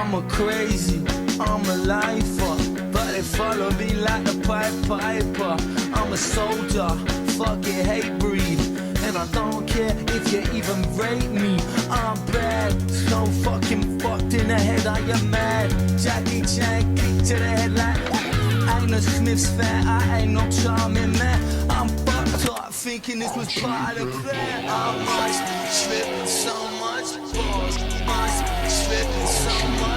I'm a crazy, I'm a lifer, but they follow me like the Pied Piper. I'm a soldier, fuck it, hate breed, and I don't care if you even rate me. I'm bad, so fucking fucked in the head, I am mad. Jackie Chan, kick to the head like ain't no Smith's fan, I ain't no charming man. I'm fucked up, thinking this was part of the plan. I must slip so much balls, must slip so much.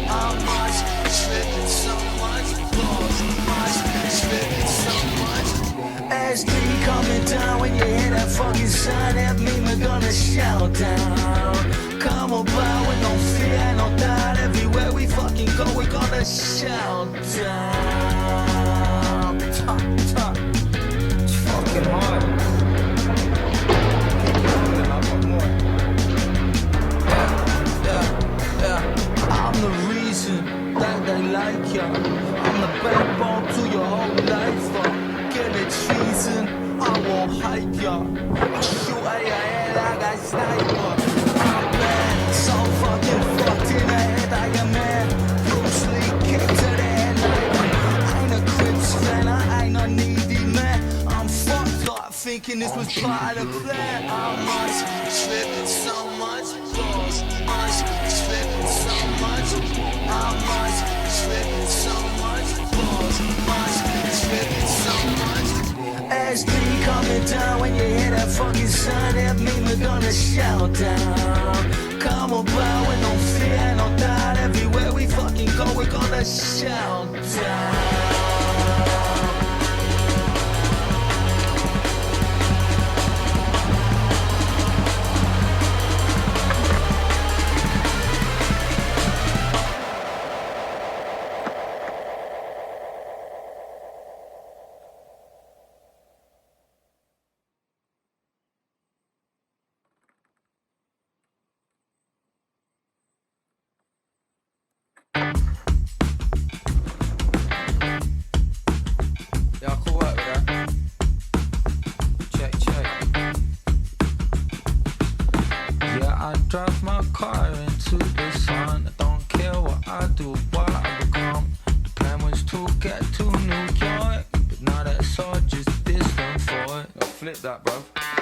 I must slip so much balls, must slip so much. SD coming down when you hear that fucking sound, that mean we're gonna shout down. Come on by with no fear, no doubt. Everywhere we fucking go, we're gonna shout down. Top, top. It's fucking hard. Keep going, I want more. Yeah. I'm the reason that they like ya. I'm the backbone to your whole life. Get it treason, I won't hide ya. I shoot at your head like a sniper. I'm bad, so fucking fucked in the head, I am mad. Bruce Lee kick to the head like I ain't a Crips fan, I ain't a needy man. I'm fucked up, thinking this was part of the plan. I must slip so much balls, must slip so much. I must slip so much balls, must slip so much. SD coming down when you hear that fucking sound, that mean we're gonna shout down. Come on by with no fear, no doubt. Everywhere we fucking go, we're gonna shout down. Drive my car into the sun. I don't care what I do, what I become. The plan was to get to New York, but now that's all just distant for it. Now flip that, bro.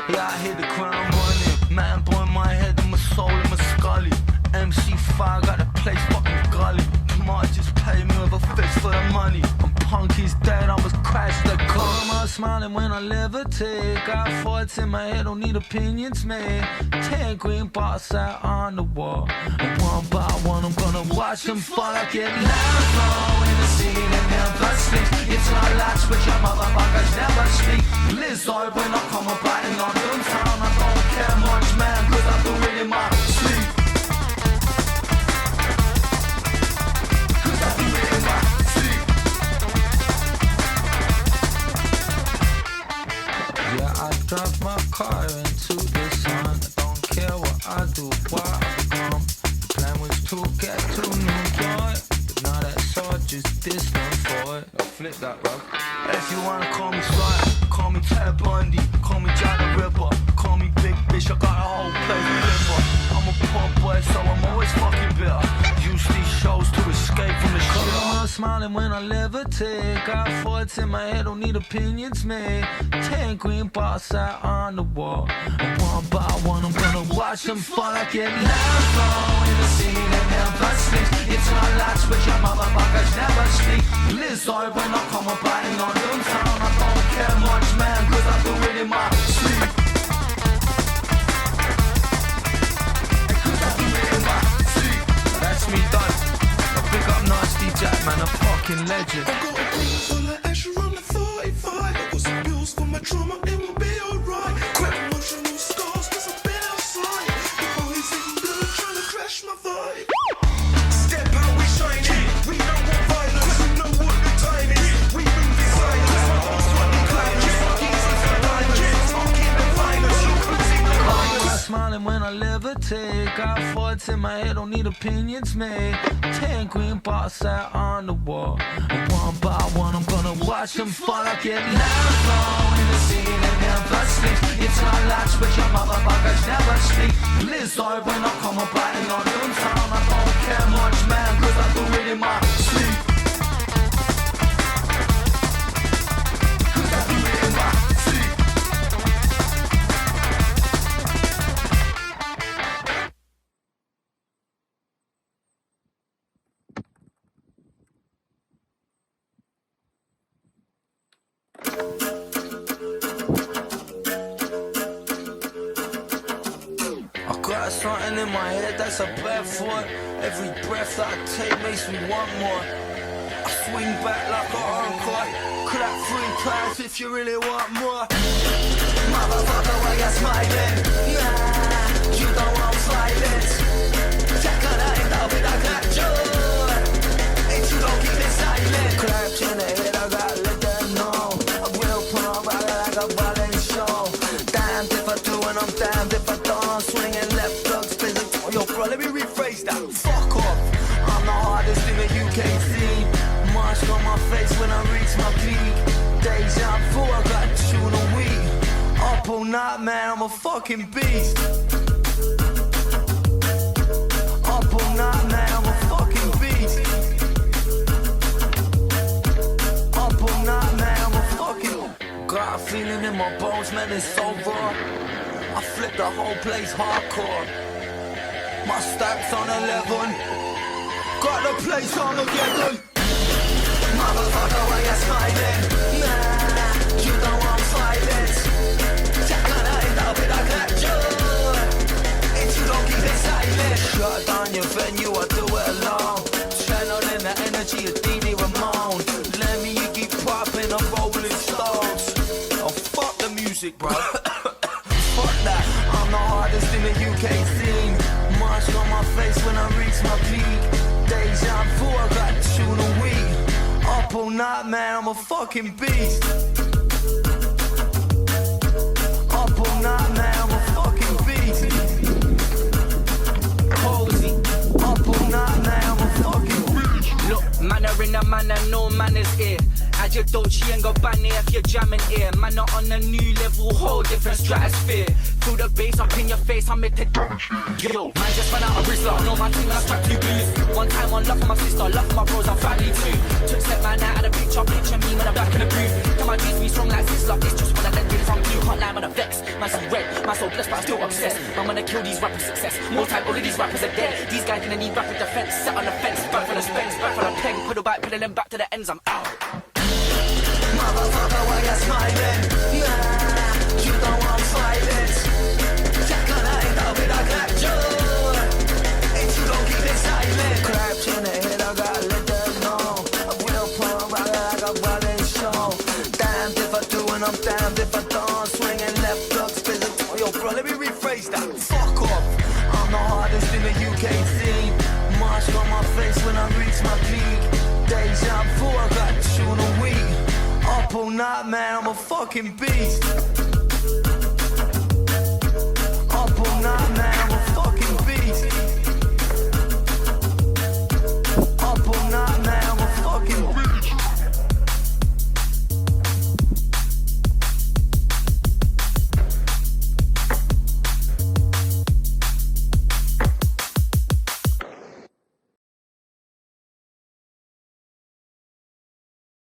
Yeah, I hit the ground running. Man, boy, my head and my soul and my scully. MC5 got the place fucking gully. Might just pay me with a fist for the money. I'm punk, he's dead, I was crashed the car. I'm smiling when I levitate. Got thoughts in my head, don't need opinions, man. 10 green bars out on the wall, and one by one I'm gonna watch them fall. I get loud in the scene and never sleeps. It's not like switch up, motherfuckers never speak. Blizzard when I come up out in London town. I don't care much, man, cause I do it in my sleep. I drive my car into the sun. I don't care what I do, what I become. The plan was to get to New York, but now that's all just distant for it. Now flip that, bro. If you wanna call me Sly, call me Ted Bundy, call me Jack the Ripper, call me Big Bitch, I got a whole place to live for. I'm a poor boy, so I'm always fucking bitter. Use these shows to escape from the shit. I'm smiling when I levitate. Got thoughts in my head, don't need opinions, man. 10 green bars out on the wall, and one by one I'm gonna watch them fall. I get loud in the scene and never sleeps. It's not like switch up, motherfuckers never speak. Blizzard when I come up out in London town. I don't care much, man, cause I do it in my sleep. That's me done. Now pick up Nasty Jack, man, a fucking legend. I got a green full of ash around the 45. I got some pills for my trauma, it will be alright. Quick emotional scars, cause I've been outside. The boys in blue trying to crash my vibe. Step out, we shining. We don't want violence, we know what the time is. We move in silence. My boss fucking climbing. Easy for diamonds, I'm keeping finals. You cruising the corners. Smiling when I levitate. Got thoughts in my head, don't need opinions, man. 10 green bars out on the wall, and one by one I'm gonna watch watch them fall, I get loud in the scene and never sleep. It's my last wish, your motherfuckers never sleep. Blizzard when I come up out in London town. I don't care much, man, cause I do it in my sleep. Cause I do it in my sleep. I got something in my head that's a bad thought. Every breath that I take makes me want more. I swing back like a encore. Clap 3 times if you really want more. Motherfucker, why you smiling? Nah, you don't want silence. You're gonna end up with a clap joy if you don't keep it silent. Clap in the head, I gotta let them know. I will put on body like a ballet show. Damned if I do and I'm damned if I don't. Swinging left hooks, physics. Yo, bro, let me rephrase that. Fuck off. I'm the hardest in the UK scene. March on my face when I reach my peak. Deja vu, I got to shoot a week. Up all night, man, I'm a fucking beast. Up all night, man, I'm a fucking beast. Up all night, man, I'm a fucking. Got a feeling in my bones, man, it's so raw. I flip the whole place hardcore. My stacks on 11. Got the place on again. Motherfucker, why you smiling? Nah, you don't want silence. You're gonna end up with a clap joy if you don't keep it silent. Shut down your venue, I do it alone. Channeling the energy of Dee Ramone. Let me keep popping the Rolling Stones. Oh, fuck the music, bro. Fuck that, I'm the hardest in the UK scene. March on my face when I reach my peak. Deja vu, I got to shoot a week. Up all night, man, I'm a fucking beast. Up all night, man, I'm a fucking beast. Cozy. Up all night, man, I'm a fucking beast. Look, man are in a man and no man is here. Add your Dolce and Gabbana if you're jamming here. Man are on a new level, whole different stratosphere. Feel the bass up in your face, I'm at the yo, man just ran out of Rizla. Know my thing, I strapped 2 blues. One time on love for my sister, love for my bros, I'm family too. Took step man out of the picture me when I'm back in the booth. Come on, dudes be strong like Sizzler. It's just one of them days I'm blue, can't lie when I vex. Man so red, man so blessed, but I'm still obsessed. I'm gonna kill these rappers' success. More time, all of these rappers are dead. These guys gonna need rapid defense. Set on the fence, back for the spence, back for the pen. Pedal back, pedaling back to the ends, I'm out. Motherfucker, why you smiling? Nah, you don't want silence. You're gonna end up with a clap joy if you don't keep it silent. Clap in the head, I gotta let them know. I will put on body like a ballet show. Damned if I do and I'm damned if I don't. Swinging left hooks, physics. Yo, bro, let me rephrase that. Fuck off. I'm the hardest in the UK scene. March on my face when I reach my peak. Deja vu, I got to shoot a week. Up all night, man, I'm a fucking beast.